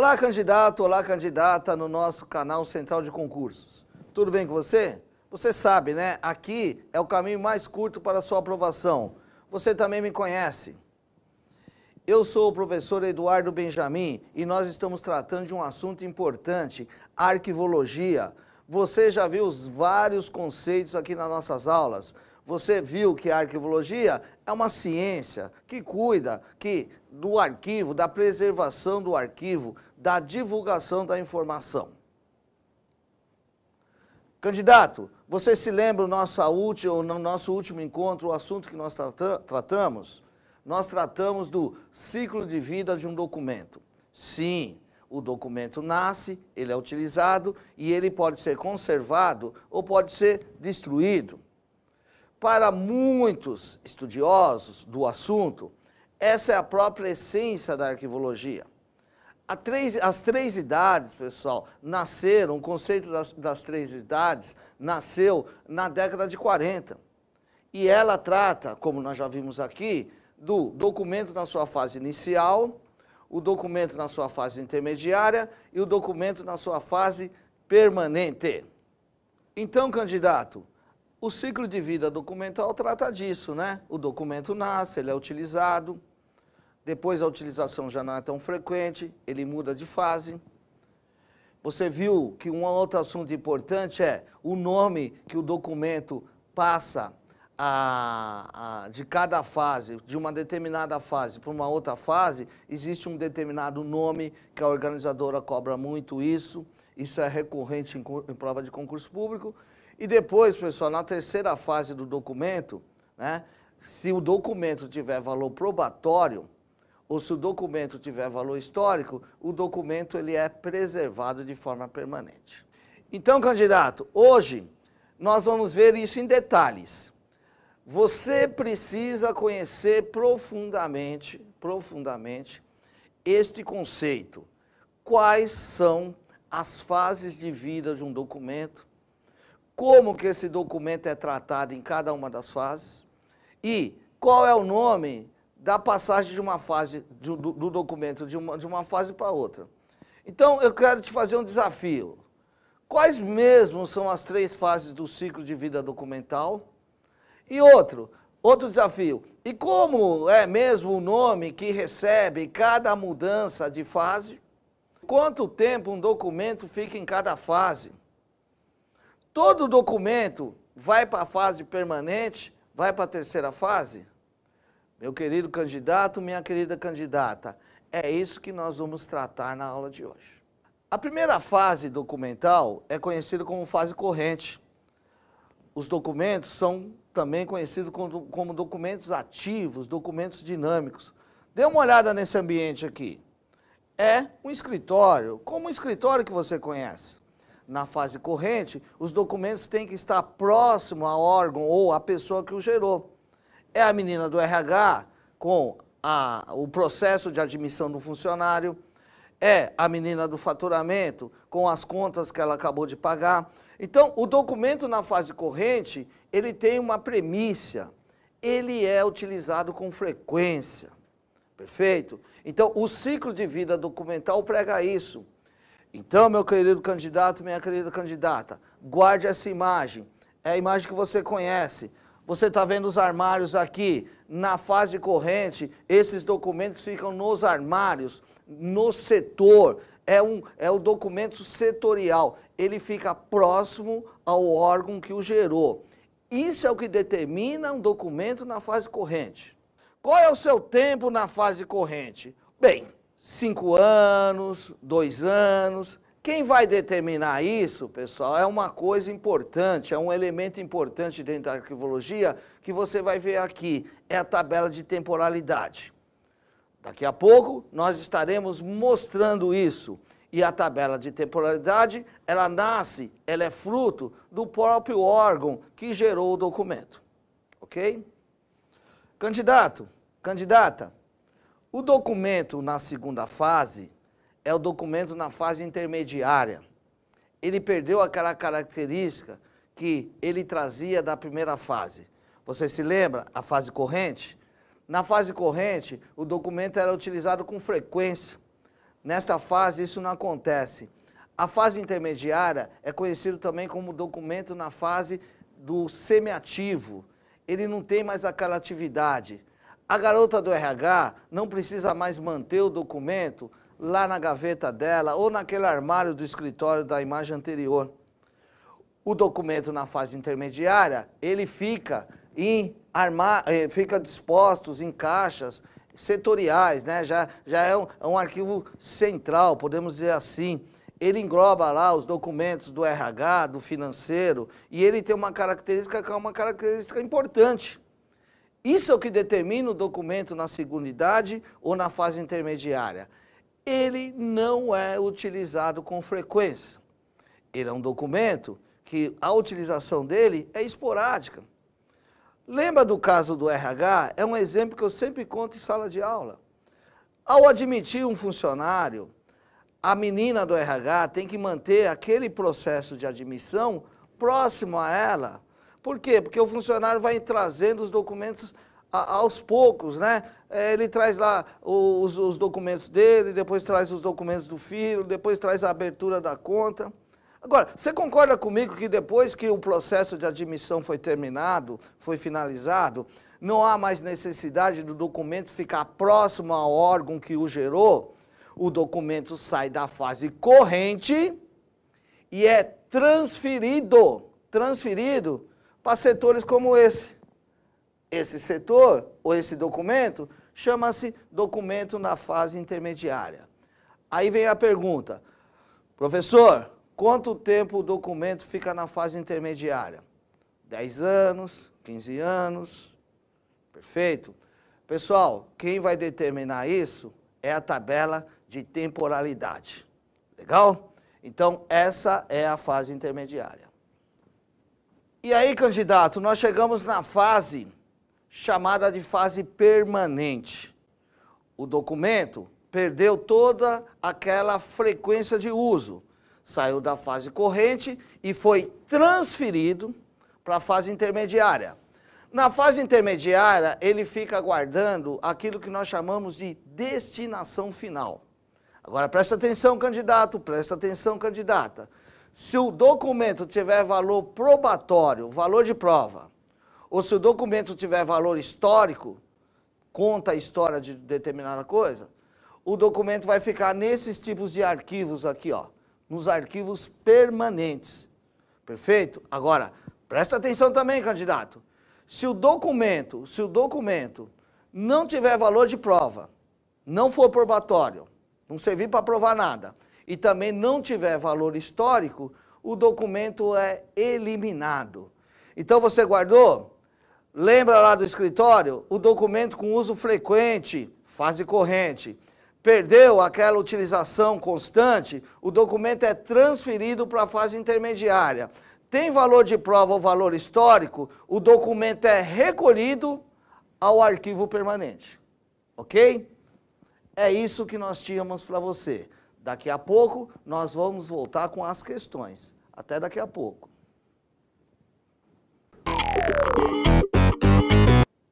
Olá, candidato, olá, candidata no nosso canal Central de Concursos. Tudo bem com você? Você sabe, né? Aqui é o caminho mais curto para a sua aprovação. Você também me conhece. Eu sou o professor Eduardo Benjamin e nós estamos tratando de um assunto importante, arquivologia. Você já viu os vários conceitos aqui nas nossas aulas. Você viu que a arquivologia é uma ciência que cuida do arquivo, da preservação do arquivo, da divulgação da informação. Candidato, você se lembra no nosso último encontro, o assunto que nós tratamos? Nós tratamos do ciclo de vida de um documento. Sim, o documento nasce, ele é utilizado e ele pode ser conservado ou pode ser destruído. Para muitos estudiosos do assunto, essa é a própria essência da arquivologia. As três idades, pessoal, nasceram, o conceito das três idades nasceu na década de 40. E ela trata, como nós já vimos aqui, do documento na sua fase inicial, o documento na sua fase intermediária e o documento na sua fase permanente. Então, candidato, o ciclo de vida documental trata disso, né? O documento nasce, ele é utilizado, depois a utilização já não é tão frequente, ele muda de fase. Você viu que um outro assunto importante é o nome que o documento passa de cada fase, de uma determinada fase para uma outra fase, existe um determinado nome que a organizadora cobra muito isso é recorrente em prova de concurso público. E depois, pessoal, na terceira fase do documento, né, se o documento tiver valor probatório, ou se o documento tiver valor histórico, o documento ele é preservado de forma permanente. Então, candidato, hoje nós vamos ver isso em detalhes. Você precisa conhecer profundamente este conceito. Quais são as fases de vida de um documento? Como que esse documento é tratado em cada uma das fases e qual é o nome da passagem de uma fase do documento de uma fase para outra. Então, eu quero te fazer um desafio. Quais mesmo são as três fases do ciclo de vida documental? E outro desafio. E como é mesmo o nome que recebe cada mudança de fase? Quanto tempo um documento fica em cada fase? Todo documento vai para a fase permanente, vai para a terceira fase? Meu querido candidato, minha querida candidata, é isso que nós vamos tratar na aula de hoje. A primeira fase documental é conhecida como fase corrente. Os documentos são também conhecidos como documentos ativos, documentos dinâmicos. Dê uma olhada nesse ambiente aqui. É um escritório, como um escritório que você conhece. Na fase corrente, os documentos têm que estar próximo ao órgão ou à pessoa que o gerou. É a menina do RH com o processo de admissão do funcionário, é a menina do faturamento com as contas que ela acabou de pagar. Então, o documento na fase corrente, ele tem uma premissa, ele é utilizado com frequência, perfeito? Então, o ciclo de vida documental prega isso. Então, meu querido candidato, minha querida candidata, guarde essa imagem. É a imagem que você conhece. Você está vendo os armários aqui. Na fase corrente, esses documentos ficam nos armários, no setor. É o documento setorial. Ele fica próximo ao órgão que o gerou. Isso é o que determina um documento na fase corrente. Qual é o seu tempo na fase corrente? Bem, 5 anos, 2 anos. Quem vai determinar isso, pessoal, é uma coisa importante, é um elemento importante dentro da arquivologia que você vai ver aqui, é a tabela de temporalidade. Daqui a pouco nós estaremos mostrando isso. E a tabela de temporalidade, ela nasce, ela é fruto do próprio órgão que gerou o documento. Ok? Candidato, candidata, o documento na segunda fase é o documento na fase intermediária. Ele perdeu aquela característica que ele trazia da primeira fase. Você se lembra? A fase corrente? Na fase corrente, o documento era utilizado com frequência. Nesta fase, isso não acontece. A fase intermediária é conhecida também como documento na fase do semiativo. Ele não tem mais aquela atividade. A garota do RH não precisa mais manter o documento lá na gaveta dela ou naquele armário do escritório da imagem anterior. O documento na fase intermediária, ele fica dispostos em caixas setoriais, né? Já é um arquivo central, podemos dizer assim. Ele engloba lá os documentos do RH, do financeiro, e ele tem uma característica que é uma característica importante. Isso é o que determina o documento na segunda idade ou na fase intermediária. Ele não é utilizado com frequência. Ele é um documento que a utilização dele é esporádica. Lembra do caso do RH? É um exemplo que eu sempre conto em sala de aula. Ao admitir um funcionário, a menina do RH tem que manter aquele processo de admissão próximo a ela. Por quê? Porque o funcionário vai trazendo os documentos aos poucos, né? Ele traz lá os documentos dele, depois traz os documentos do filho, depois traz a abertura da conta. Agora, você concorda comigo que depois que o processo de admissão foi terminado, foi finalizado, não há mais necessidade do documento ficar próximo ao órgão que o gerou? O documento sai da fase corrente e é transferido para setores como esse. Esse setor, ou esse documento, chama-se documento na fase intermediária. Aí vem a pergunta, professor, quanto tempo o documento fica na fase intermediária? 10 anos, 15 anos, perfeito. Pessoal, quem vai determinar isso é a tabela de temporalidade. Legal? Então, essa é a fase intermediária. E aí, candidato, nós chegamos na fase chamada de fase permanente. O documento perdeu toda aquela frequência de uso, saiu da fase corrente e foi transferido para a fase intermediária. Na fase intermediária, ele fica aguardando aquilo que nós chamamos de destinação final. Agora, presta atenção, candidato, presta atenção, candidata. Se o documento tiver valor probatório, valor de prova, ou se o documento tiver valor histórico, conta a história de determinada coisa, o documento vai ficar nesses tipos de arquivos aqui, ó, nos arquivos permanentes. Perfeito? Agora, presta atenção também, candidato. Se o documento não tiver valor de prova, não for probatório, não servir para provar nada, e também não tiver valor histórico, o documento é eliminado. Então você guardou? Lembra lá do escritório? O documento com uso frequente, fase corrente. Perdeu aquela utilização constante, o documento é transferido para a fase intermediária. Tem valor de prova ou valor histórico, o documento é recolhido ao arquivo permanente. Ok? É isso que nós tínhamos para você. Daqui a pouco, nós vamos voltar com as questões. Até daqui a pouco.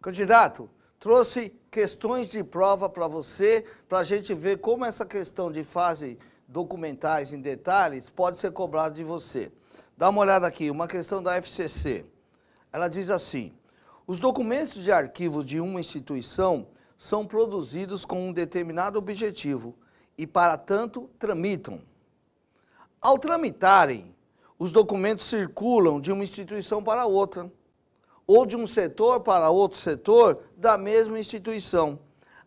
Candidato, trouxe questões de prova para você, para a gente ver como essa questão de fase documentais em detalhes pode ser cobrada de você. Dá uma olhada aqui, uma questão da FCC. Ela diz assim, os documentos de arquivos de uma instituição são produzidos com um determinado objetivo e, para tanto, tramitam. Ao tramitarem, os documentos circulam de uma instituição para outra, ou de um setor para outro setor da mesma instituição,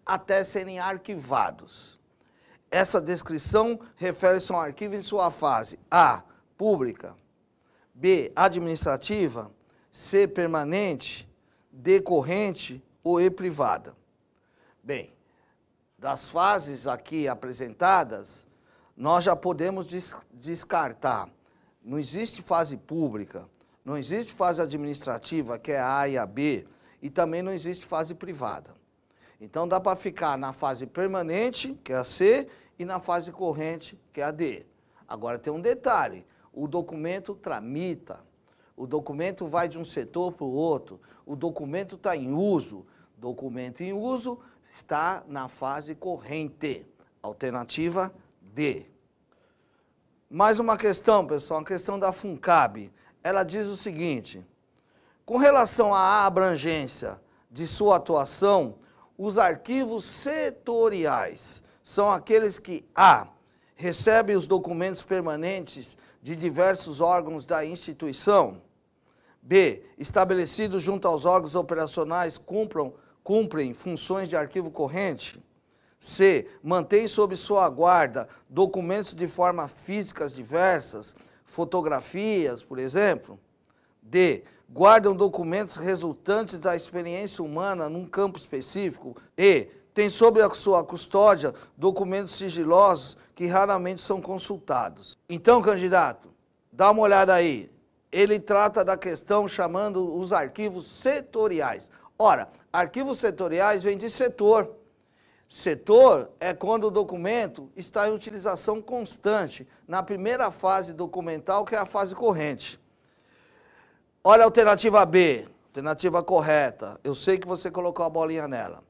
até serem arquivados. Essa descrição refere-se a um arquivo em sua fase A, pública, B, administrativa, C, permanente, D, corrente ou E, privada. Bem, das fases aqui apresentadas, nós já podemos descartar. Não existe fase pública, não existe fase administrativa, que é a A e a B, e também não existe fase privada. Então dá para ficar na fase permanente, que é a C, e na fase corrente, que é a D. Agora tem um detalhe, o documento tramita, o documento vai de um setor para o outro, o documento está em uso, documento em uso está na fase corrente, Alternativa D. Mais uma questão, pessoal, uma questão da FUNCAB. Ela diz o seguinte: com relação à abrangência de sua atuação, os arquivos setoriais são aqueles que a. recebem os documentos permanentes de diversos órgãos da instituição, b. estabelecidos junto aos órgãos operacionais cumprem funções de arquivo corrente, c. mantém sob sua guarda documentos de forma físicas diversas, fotografias, por exemplo, d. guardam documentos resultantes da experiência humana num campo específico, e. tem sob a sua custódia documentos sigilosos que raramente são consultados. Então, candidato, dá uma olhada aí. Ele trata da questão chamando os arquivos setoriais. Ora, arquivos setoriais vêm de setor. Setor é quando o documento está em utilização constante, na primeira fase documental, que é a fase corrente. Olha a alternativa B, alternativa correta. Eu sei que você colocou a bolinha nela.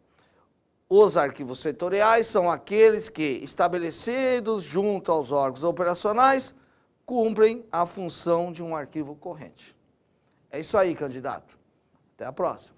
Os arquivos setoriais são aqueles que, estabelecidos junto aos órgãos operacionais, cumprem a função de um arquivo corrente. É isso aí, candidato. Até a próxima.